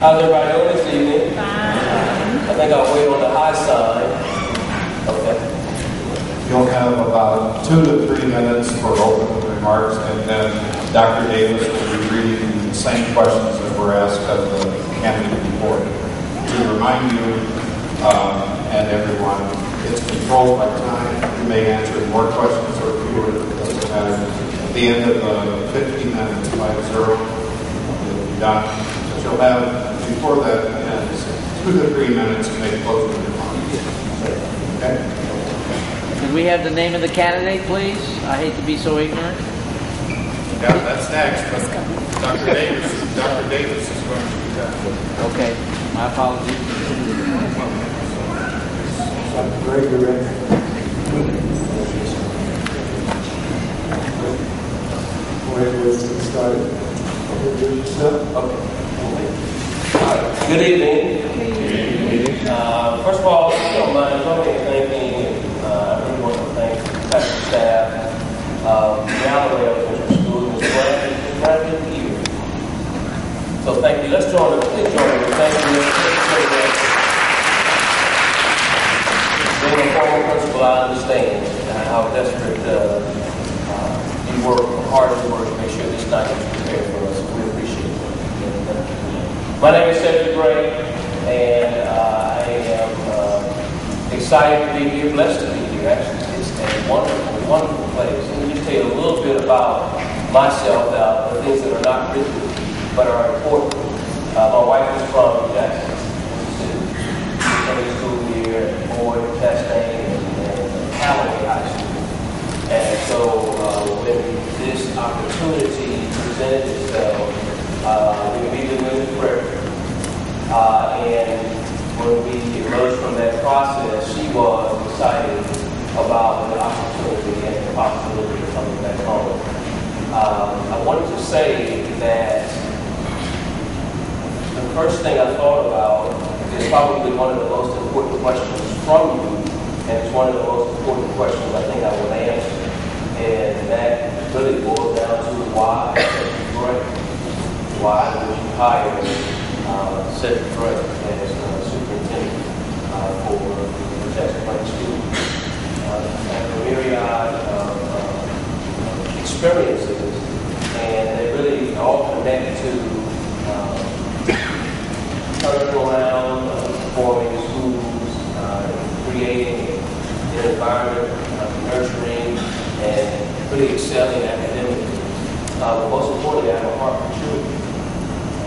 How's everybody doing this evening? I think I'll wait on the high side. Okay. You'll have about 2 to 3 minutes for opening remarks, and then Dr. Davis will be reading the same questions that were asked of the candidate report. To remind you and everyone, it's controlled by time. You may answer more questions or fewer, it doesn't matter. At the end of 15 minutes, 5-0, it'll be done. But you'll have, before that ends, 2 to 3 minutes to make closing remarks. Okay? Can we have the name of the candidate, please? I hate to be so ignorant. Yeah, that's next. Dr. Davis is going to do that. Okay, my apologies. Very direct. Good evening. First of all, if you don't mind, join me in thanking, I really want to thank the faculty staff, Gallery Elementary School, and glad to be here. So thank you. Let's join me. Please join me. Thank you. Being a former principal, I understand how desperate you work, hard you work to make sure this night is prepared for us. We appreciate it. My name is Cedric Gray, and I am excited to be here, blessed to be here. Actually, it's a wonderful, wonderful place. Let me just tell you a little bit about myself, the things that are not written but are important. My wife is from Jackson, Mississippi. She came to school here at Boyd, Chastain, and Callaway High School. And so when this opportunity presented itself, we immediately went to prayer. And when we emerged from that process, she was excited about the opportunity and the possibility of coming back home. I wanted to say that the first thing I thought about is probably one of the most important questions from you, and it's one of the most important questions I think I would answer. And that really boils down to why Cedric Gray. Why would you hire Cedric Gray as superintendent for Jackson Plain School? A myriad of experiences, and they really all connect to turning around, forming schools, creating an environment, nurturing, and really excelling academically. But most importantly, I have a heart for children.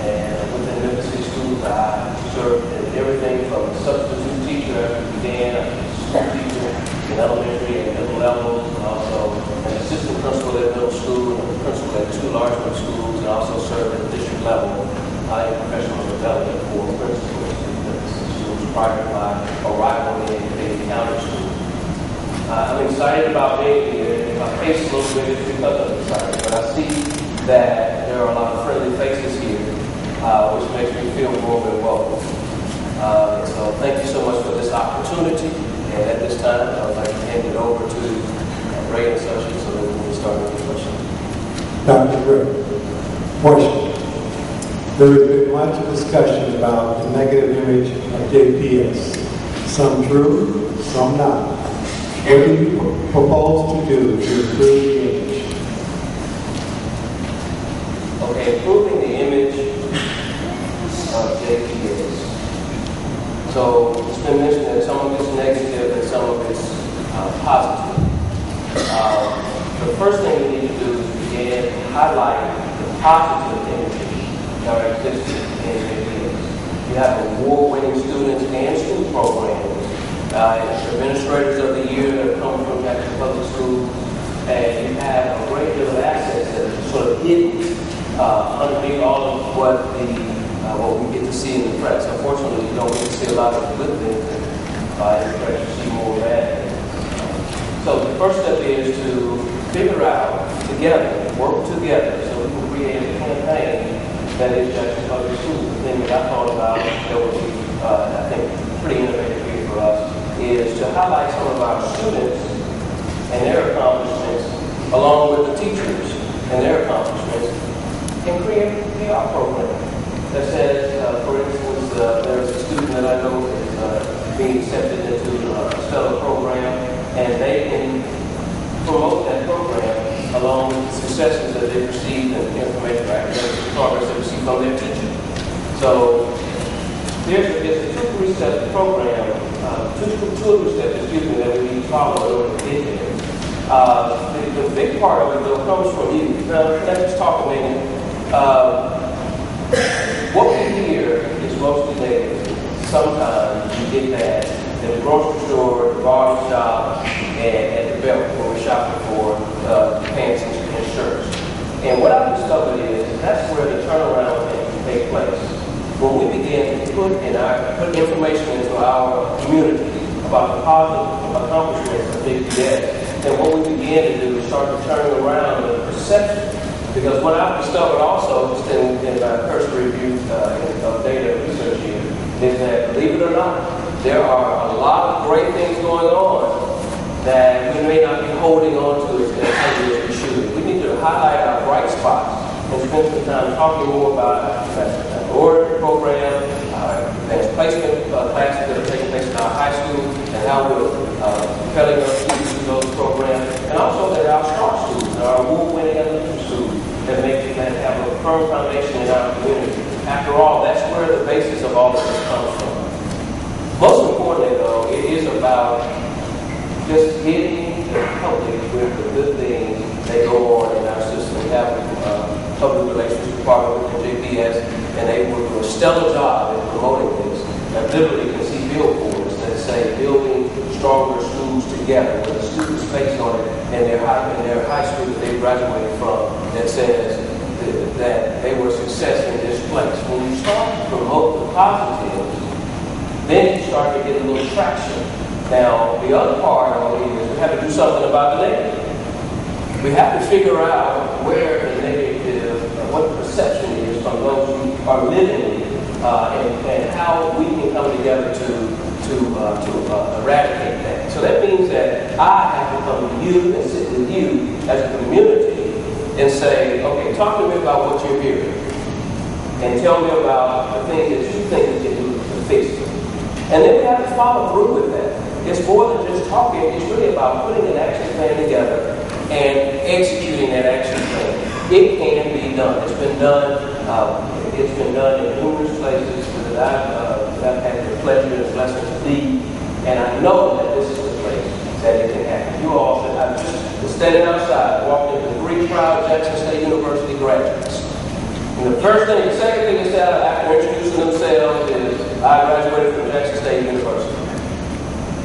And within Memphis City Schools, I served in everything from a substitute teacher as we began, a school teacher in elementary and middle levels, and also an assistant principal at middle school, and a principal at 2 large middle schools, and also served at the district level in professional development for principals in Memphis City Schools prior to my arrival in Dade County School. I'm excited about being here. My face is a little bit because I'm excited, but I see that there are a lot of friendly faces here, which makes me feel warm and welcome. So thank you so much for this opportunity. And at this time, I would like to hand it over to Ray and Associates so that we can start with the questions. Dr. Gray, question. There has been much discussion about the negative image of JPS. Some true, some not. What do you propose to do to improve the image? Okay, improving the image of JPS. So it's been mentioned that some of it's negative and some of it's positive. The first thing we need to do is begin to highlight the positive images that are existing in JPS. You have award-winning students and school programs. Administrators of the year that come from Jackson Public Schools, and you have a great deal of assets that are sort of hidden underneath all of what we get to see in the press. Unfortunately, you don't get to see a lot of good things in the press. You see more bad things. So the first step is to figure out together, work together, so we can create a campaign that is Jackson Public Schools. The thing that I thought about that would be, I think, pretty innovative here for us is to highlight some of our students and their accomplishments, along with the teachers and their accomplishments, and create a PR program that says, for instance, So it's a 2-3-step program, two or 3 steps, excuse me, that we need to follow in order to get there. The big part of it, though, comes from you. Now, let's just talk a minute. What we hear is mostly negative. Sometimes you get that at the grocery store, the barber shop, and at the belt where we're shopping for pants and shirts. And what I've discovered is that's where the turnaround can take place. When we begin to put information into our community about the positive accomplishments of JPS, then what we begin to do is start to turn around the perception. Because what I've discovered also, just in my cursory review of data research here, is that, believe it or not, there are a lot of great things going on that we may not be holding on to as tightly as we should. We need to highlight our bright spots and spend some time talking more about our order program, our advanced placement classes that are taking place in our high school, and how we're propelling our students through those programs, and also that our STAR students, our award-winning elementary students, that have a firm foundation in our community. After all, that's where the basis of all of this comes from. Most importantly, though, it is about just hitting the public with the good things that go on in our system. We have a public relations department within JPS, and they will do a stellar job in promoting this. I literally can see billboards that say building stronger schools together with a student's face on it and their high school that they graduated from that says that they were a success in this place. When you start to promote the positives, then you start to get a little traction. Now, the other part of it is we have to do something about the negative. We have to figure out where the negative, what the perception is from those who are living it, and how we can come together to eradicate that. So that means that I have to come to you and sit with you as a community and say, okay, talk to me about what you're hearing, and tell me about the things that you think you can do to fix it. And then we have to follow through with that. It's more than just talking. It's really about putting an action plan together and executing that action plan. It can be done. It's been done. It's been done in numerous places that I've had the pleasure and blessing to lead, and I know that this is the place that it can happen. You all should. I've just standing outside, walked into the Greek crowd of Jackson State University graduates. And the second thing they said after introducing themselves is, I graduated from Jackson State University.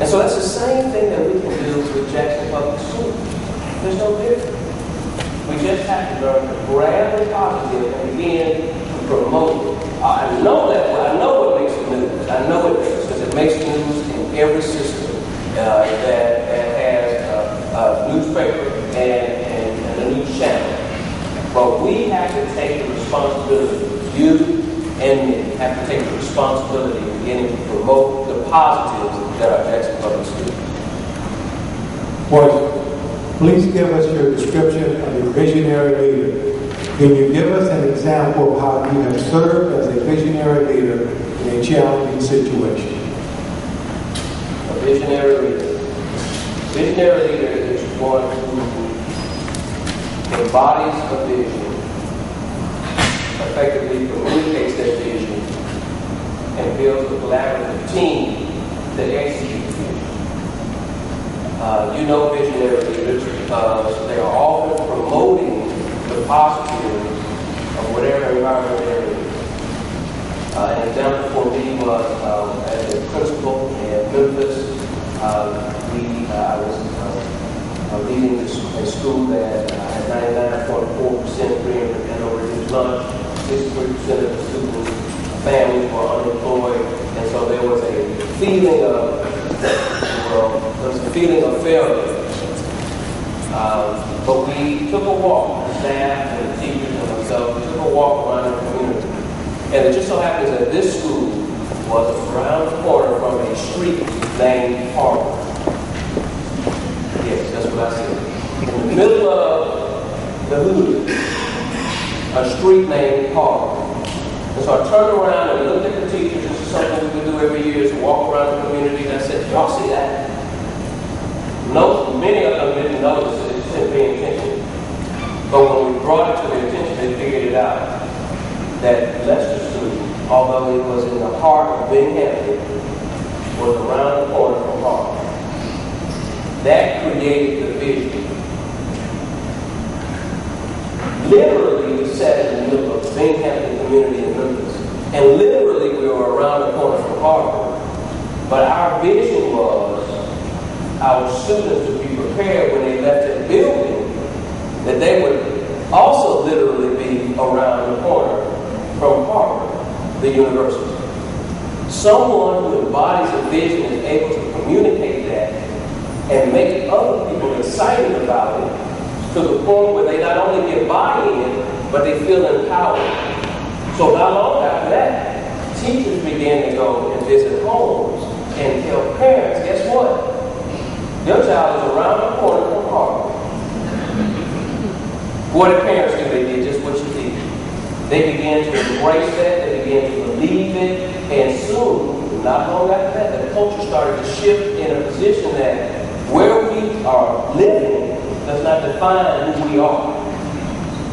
And so that's the same thing that we can do with Jackson Public School. There's no difference. We just have to learn to grab the positive and begin to promote it. I know what makes the news. I know it does, because it makes news in every system that has a newspaper and a news channel. But we have to take the responsibility. You and me have to take the responsibility of beginning to promote the positives that are Jackson Public Schools. Boys, please give us your description of a visionary leader. Can you give us an example of how you have served as a visionary leader in a challenging situation? A visionary leader. Visionary leader is one who embodies a vision, effectively communicates that vision, and builds a collaborative team that executes the vision. You know visionary leaders because they are often promoting the positive of whatever environment they're in. An example for me was as a principal in Memphis. I was leading a school that had 99.4% free and over reduced lunch. 63% of the students' families were unemployed, and so there was a feeling of failure. But we took a walk, the staff and the teachers and myself, we took a walk around the community. And it just so happens that this school was around the corner from a street named Harvard. Yes, that's what I said. In the middle of the hood, a street named Harvard. And so I turned around and looked at the teachers. This is something we do every year, is walk around the community. And I said, y'all see that? No, many of them didn't notice it. It didn't pay attention. But when we brought it to their attention, they figured it out. That Lester students, although it was in the heart of Binghamton, was around the corner from Harvard. That created the vision. Literally, we sat in the middle of Binghamton community in Memphis, and literally we were around the corner from Harvard. But our vision was our students to be prepared when they left the building, that they would also literally be around the corner from Harvard, the university. Someone who embodies a vision is able to communicate that and make other people excited about it to the point where they not only get buy-in, but they feel empowered. So not long after that, teachers began to go and visit homes and tell parents, guess what? Your child is around the corner from Harvard. What did parents do? They did just what you did. They began to embrace that, they began to believe it, and soon, not long after that, the culture started to shift in a position that where we are living does not define who we are.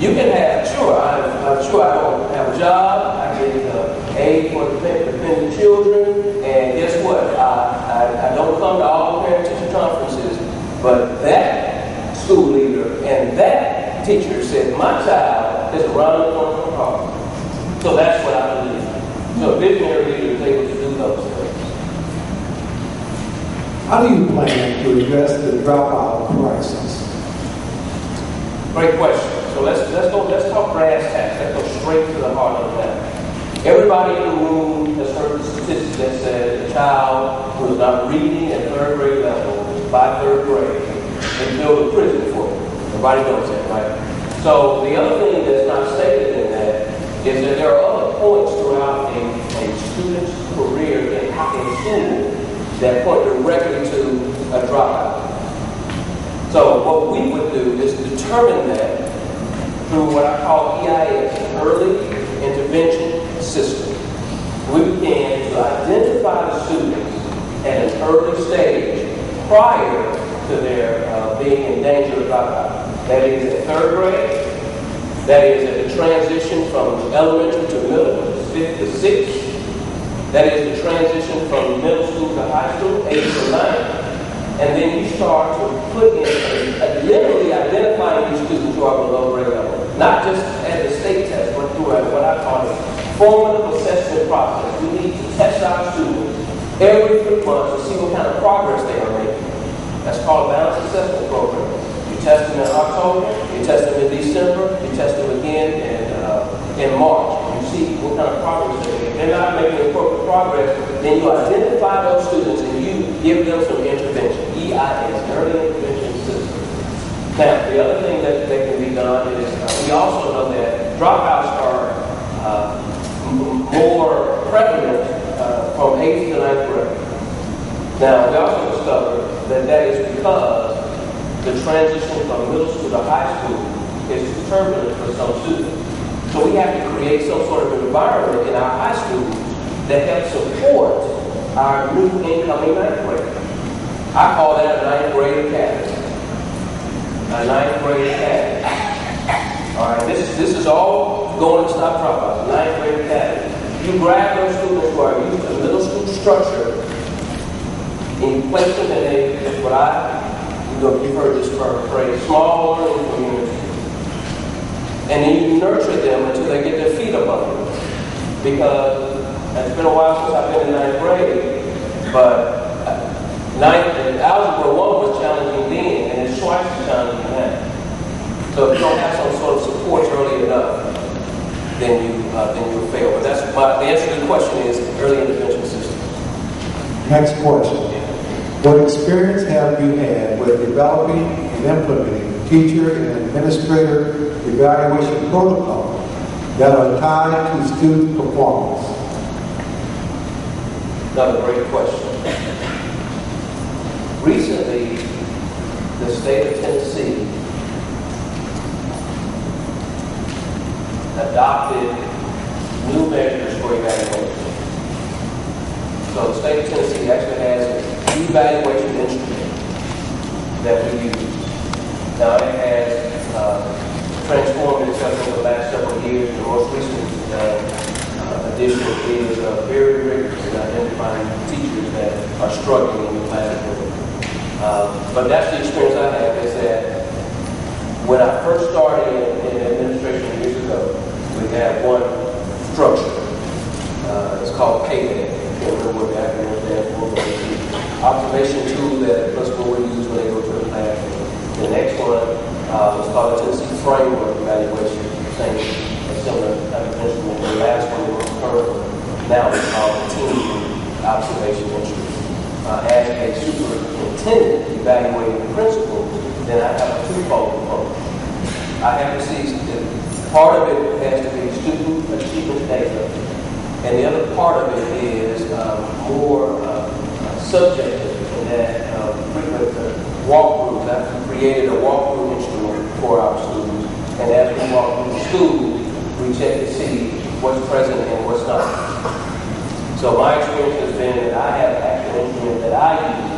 You can have, I'm sure I don't have a job, I get aid for dependent children, and guess what? I don't come to all parent-teacher conferences, but that school leader and that teacher said, my child is around the corner from Harvard. So that's what I believe. So a visionary leader is able to do those things. How do you plan to address the dropout crisis? Great question. So let's talk brass tacks. Let's go straight to the heart of the matter. Everybody in the room has heard the statistics that said a child who is not reading at third grade level by third grade, they build a prison for them. Everybody knows that, right? So the other thing that's not stated in that is that there are other points throughout a student's career in school that point directly to a dropout. So what we would do is determine that through what I call EIS, Early Intervention System. We began to identify the students at an early stage prior to their being in danger of dropout. That is at third grade, that is at the transition from elementary to middle, fifth to sixth, that is the transition from middle school to high school, 8th to 9th. And then you start to put in, literally identifying these students who are below grade level. Not just at the state test, but through what I call a formative assessment process. We need to test our students every 3 months to see what kind of progress they are making. That's called a balanced assessment program. You test them in October, you test them in December, you test them again in March. You see what kind of progress they're making. If they're not making appropriate progress, then you identify those students and you give them some intervention. EIS, Early Intervention System. Now, the other thing that can be done is we also know that dropouts are more prevalent from 8th to 9th grade. Now, we also discovered that is because the transition from middle school to high school is turbulent for some students. So we have to create some sort of environment in our high schools that helps support our new incoming 9th grade. I call that a 9th grade academy. A 9th grade academy. All right, this is all going to stop dropouts. 9th grade academy. You grab those students who are used to middle school structure and you place them in you've heard this phrase, small learning community. And then you nurture them until they get their feet up under them. Because it's been a while since I've been in 9th grade, but Algebra 1 was challenging then, and it's twice as challenging now. So if you don't have some sort of support early enough, then you'll fail. But the answer to the question is early intervention system. Next question. What experience have you had with developing and implementing teacher and administrator evaluation protocols that are tied to student performance? Another great question. Recently, the state of Tennessee adopted new measures for evaluation. So the state of Tennessee actually has an evaluation instrument that we use. Now it has transformed itself in the last several years. The most recent district is very rigorous in identifying teachers that are struggling in the classroom. But that's the experience I have, is that when I first started in administration years ago, we had one structure. It's called payback. I can't remember what the acronym stands for, but it's the observation tool that the principal would use when they go to the classroom. The next one is called the Tennessee Framework Evaluation, same similar type of instrument. The last one was current. Now it's called the Team Observation Instrument. As a superintendent evaluating the principal, then I have a twofold approach. I have to see that part of it has to be student achievement data, and the other part of it is more subjective, in that frequent walkthroughs. I've created a walkthrough instrument for our students, and as we walk through the school, we check to see what's present and what's not. So my experience has been that I have an actual instrument that I use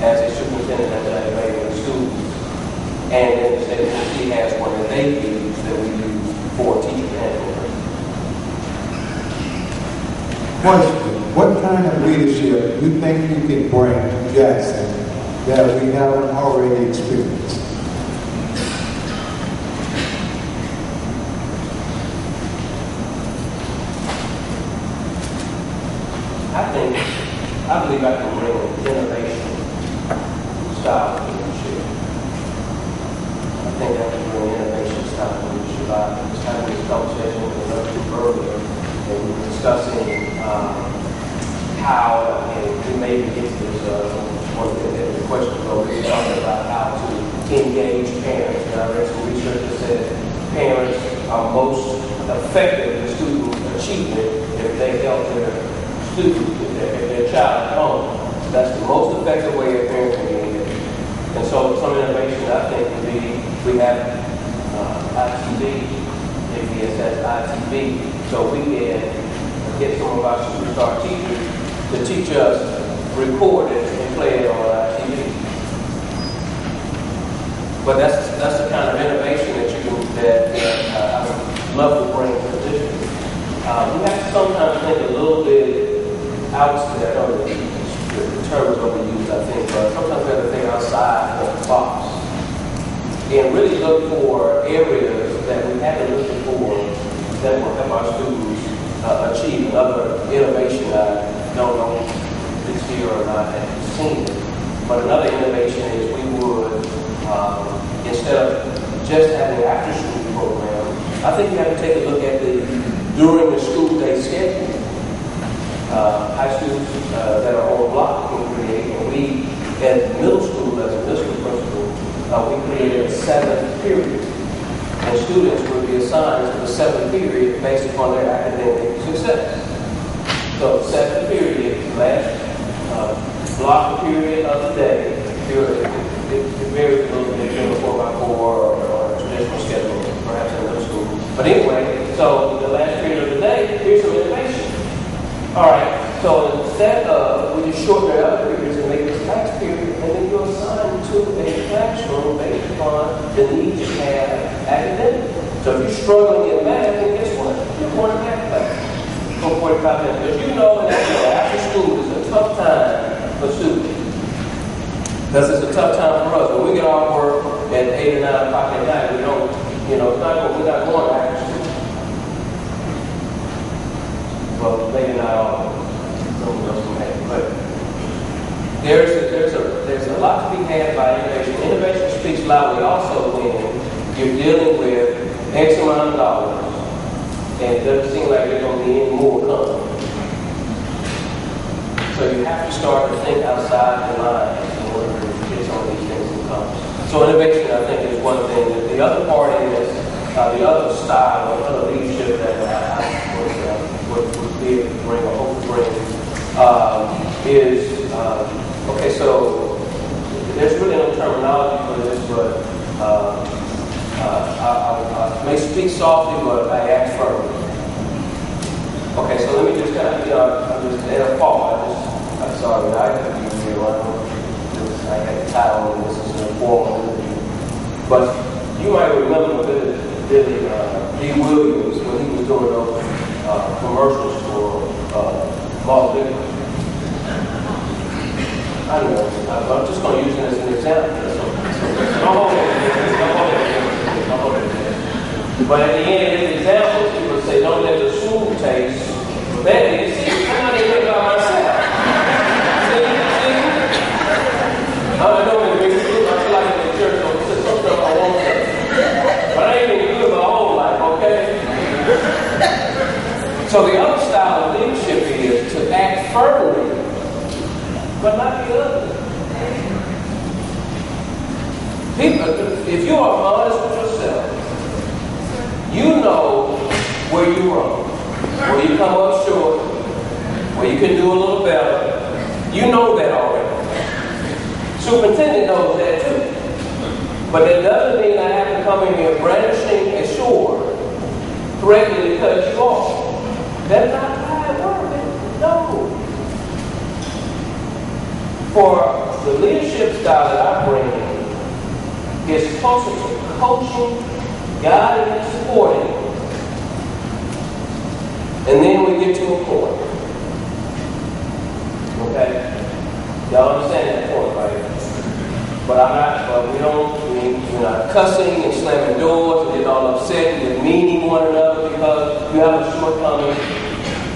as a superintendent as I evaluate the students, and then the state of Tennessee has one that they use that we use for teacher handling. Question: what kind of leadership do you think you can bring to Jackson that we haven't already experienced? I believe I can bring an innovation style of leadership. I think I can bring an innovation style of leadership. I was having this conversation with another group earlier, and we were discussing how, and we maybe get to this one of the questions, but we were talking about how to engage parents. And I read some research that said parents are most effective in student achievement if they help their student, if their child at home. That's the most effective way of parenting engagement. And so some innovation I think would be, we have ITV, JPS has ITV, so we can get some of our superstar teachers to teach us, record it, and play it on ITV. But that's the kind of innovation that I would love to bring to the district. We have to sometimes think a little bit outside, I know the term is overused, I think, but sometimes we have to think outside of the box and really look for areas that we haven't looked for that will help our students achieve another innovation. I don't know if it's here or not, I haven't seen it, but another innovation is we would, instead of just having an after-school program, I think we have to take a look at the during the school day schedule. High schools that are on block can create, and we, at middle school, as a middle school principal, we created a 7th period. And students would be assigned to the 7th period based upon their academic success. So the 7th period, last block period of the day, it varies a little bit in a 4x4 or a traditional schedule, perhaps in middle school. But anyway, so the last period of the day, here's some innovation. All right, so instead of, we just shorten the other periods and make this last period, and then you assign to a classroom based upon the needs you have academically. So if you're struggling in math, then guess what? You're going to math class for 45 minutes. Because you know that after school is a tough time for students. Because it's a tough time for us. When we get off work at 8 or 9 o'clock at night, we don't, we're not going after school. Well, maybe not all of them. Some of us will have, but there's a lot to be had by innovation. Innovation speaks loudly also when you're dealing with X amount of dollars, and it doesn't seem like there's going to be any more coming. So you have to start to think outside the lines in order to get some of these things accomplished. So innovation, I think, is one thing. The other part is the other style, the other leadership that I would be able to bring or hope to bring is, okay, so there's really no terminology for this, but I may speak softly, but I act firmly. Okay, so let me just kind of, I'm just at a fault. I'm sorry, I could be here. I had the title, and this is an informal interview. But you might remember Billy D. Williams when he was doing those commercials Mark Dixon. I don't know. I'm just going to use it as an example. Don't hold it. But at the end of the example, people say, don't let the food taste bad. See, I'm not even about myself. See? I know when we do, I feel like in the church, so some stuff I won't say. But I ain't been good my whole life, okay? So the other style of leadership is to act firmly, but not be ugly. People, if you are honest with yourself, you know where you're wrong, where you come up short, where you can do a little better. You know that already. Superintendent knows that too. But that doesn't mean I have to come in here brandishing a sword threatening to cut you off. That's not how it works. No. For the leadership style that I bring in, is closer to coaching, guiding, and supporting. And then we get to a point. Okay? Y'all understand that point, right? But we're not cussing and slamming doors and getting all upset and demeaning one another because you have a shortcoming.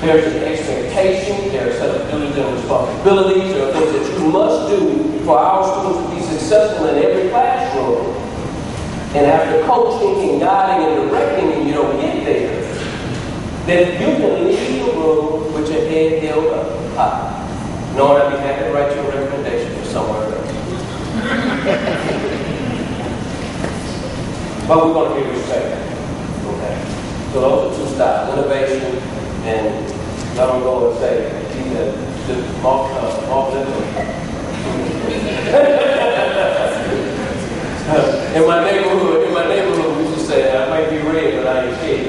There's an expectation, there are set of duties and responsibilities, there are things that you must do for our students to be successful in every classroom. And after coaching and guiding and directing and you don't get there, then you can leave the room with your head held up high, knowing I'd be happy to write you a recommendation for somewhere else. But we're going to be respected. Okay? So those are two styles, innovation and y'all don't go and say, just Mark In my neighborhood, we used to say, I might be red, but I ain't scared.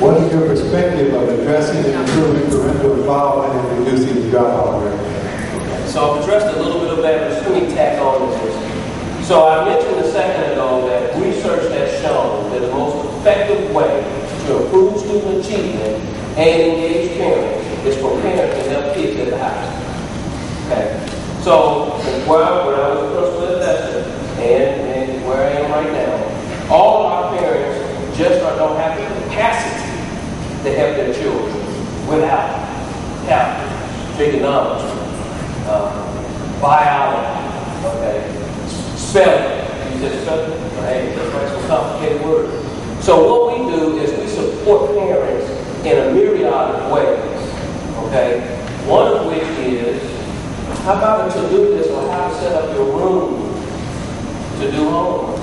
What is your perspective of addressing and improving parental involvement and reducing dropout rate? So I've addressed a little bit of that, but let me tack on this. So I mentioned a second ago that research has shown that the most effective way to improve student achievement and engage parents is for parents to help kids at the house. Okay. So when I was a principal at Leicester and where I am right now, all of our parents just don't have the capacity to help their children without help, trigonometry, biology, okay, spelling. You said spelling? Hey, that's some complicated words. So what we do is we support parents in a myriad of ways, okay? One of which is, how about a to-do list on how to set up your room to do homework?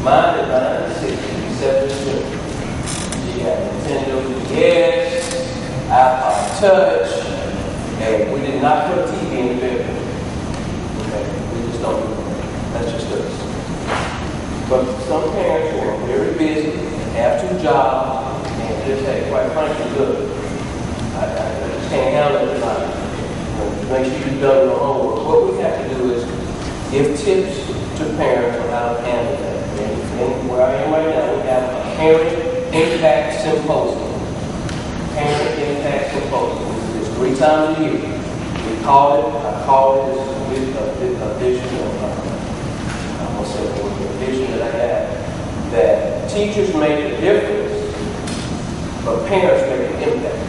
Mine is 67. You got Nintendo DS, iPod Touch, and we did not put a TV in the bedroom. Okay, we just don't do that. That's just us. But some parents who are very busy, have two jobs, and just say, quite frankly, look, I just can't handle it tonight. Make sure you've done your homework. What we have to do is give tips to parents on how to handle that. And where I am right now, we have a Parent Impact Symposium. Parent Impact Symposium. It's 3 times a year. I call it a vision of, I'm going to say a vision that I have, that teachers make a difference, but parents make an impact.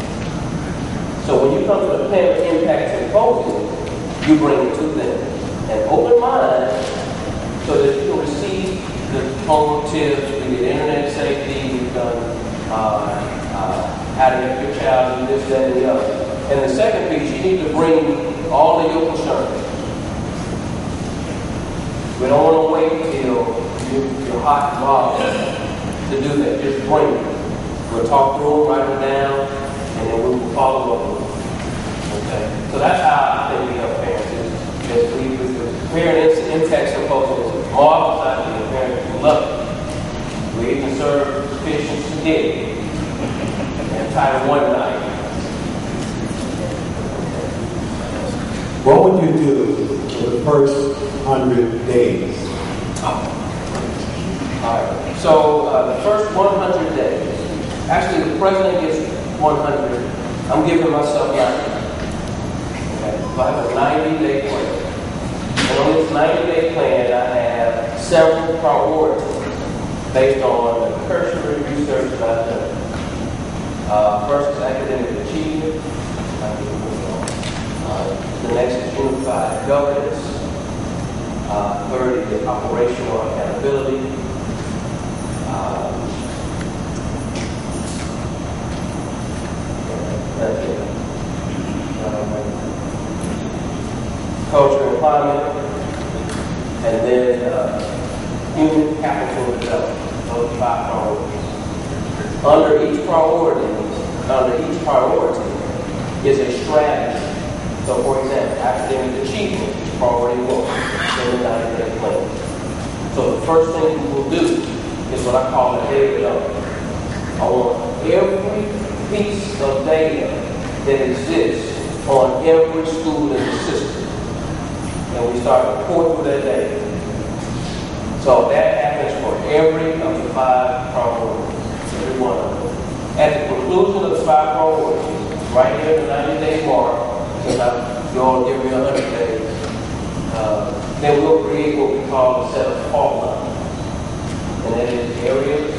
So when you come to the Parent Impact Symposium, you bring it to them. An open mind so that you can receive the home tips. We did internet safety, we've done how to help your child do this, that, and the other. And the second piece, you need to bring all of your concerns. We don't want to wait until you're hot and bothered to do that. Just bring it. We'll talk through them, write them down, and then we will follow up with them. Okay? So that's how I think we help parents. Is we Parent Impact Symposium is a marvelous idea. Parents will love it. We even serve fish and spaghetti and Title I night. What would you do for the first 100 days? All right. So the first 100 days, actually the president gets 100. I'm giving myself 90. Okay. So I have a 90-day plan. And on this 90-day plan, I have several priorities based on the cursory research that I've done. First is academic achievement. The next is unified governance. Third is operational accountability. Culture and climate, and then human capital development. Those are 5 priorities. Under each priority is a strategy. So, for example, academic achievement is priority 1 in the 90-day plan. So the first thing we will do is what I call a data dump. I want every piece of data that exists on every school in the system. And we start to pour through that data. So that happens for every of the 5 priorities, every one of them. At the conclusion of the 5 priorities, right here at the 90-day mark, since you all give me 100 days, then we'll create what we call a set of fault lines. And that is areas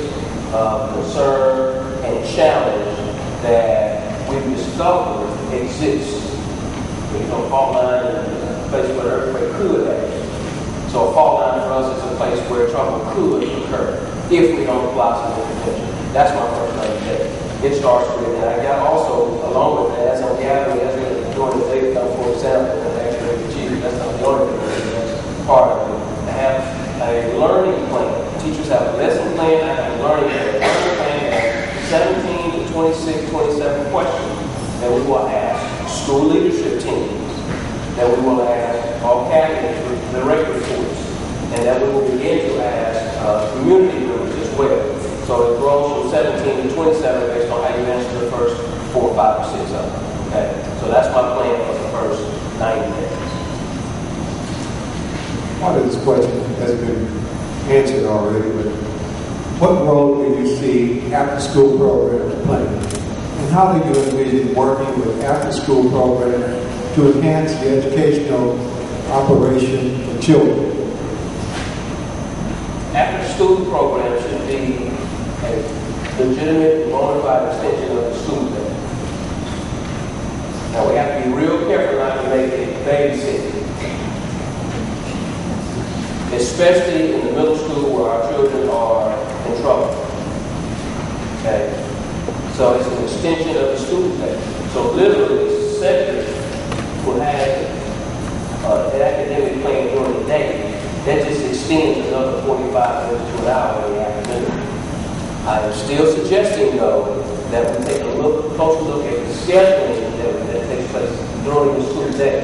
of concern and challenge that we've discovered exist. There's no fault line in a place where an earthquake could happen. So a fault line for us is a place where trouble could occur if we don't apply some intervention. That's my first 90 days. It starts with, and I got also, along with that, as I'm gathering, as we're doing the data dump, for example, and academic achievement, that's not the only thing, that's part of it. I have a learning plan. Teachers have a lesson plan, I have a learning plan. The learning plan has 17 to 26, 27 questions that we will ask school leadership teams, that we will ask all cabinets, direct reports, and that we will begin to ask community members as well. So it grows from 17 to 27 based on how you answer the first 4, 5, or 6 of them. Okay? So that's my plan for the first 90 days. Part of this question has been answered already, but what role do you see after-school programs play? And how do you envision working with after-school programs to enhance the educational operation for children? After-school programs should be a legitimate, bona fide extension of the school day. Now we have to be real careful not to make it babysitting, especially in the middle school where our children are in trouble. Okay? So it's an extension of the school day. So literally, the sector will have an academic plan during the day. That just extends another 45 minutes to an hour in the afternoon. I am still suggesting, though, that we take a closer look at the scheduling that takes place during the school day,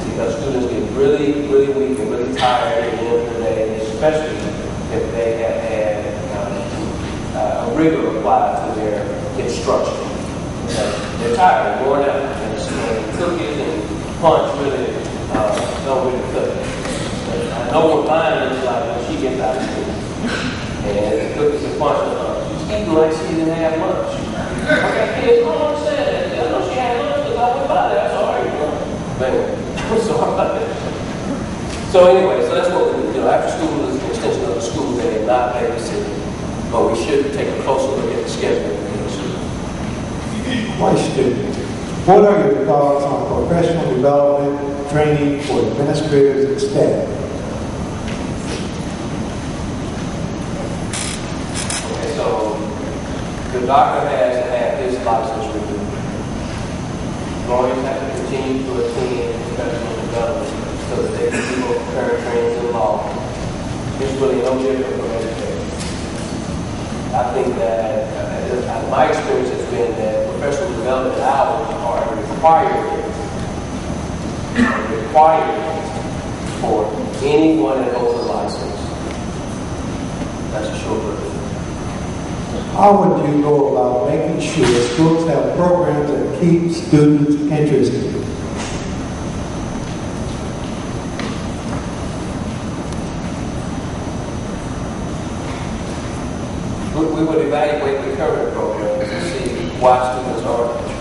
because students get really, really weak and really tired at the end of the day, especially if they have had a rigor applied to their instruction. They're tired, they're worn out, and cookies and punch really don't really cook. I know what mine looks like when she gets out of school. And the cookies and punch, she's eating like she didn't have lunch. Okay, kids, I don't understand that. I know she had lunch because I went by there. I saw her eat lunch. But anyway, I'm sorry about that. So anyway, so that's what we do. After school is an extension of the school day, not babysitting. But we should take a closer look at the schedule in the school. Question. What are your thoughts on professional development training for administrators and staff? Okay, so the doctor has to have his license renewed. Lawyers have to continue to attend professional development so that they can do current trainings in law. It's really no different from education. I think that my experience has been that professional development hours are required for anyone that holds a license. That's a short version. How would you go about making sure schools have programs that keep students interested? we would evaluate the current programs to see why students are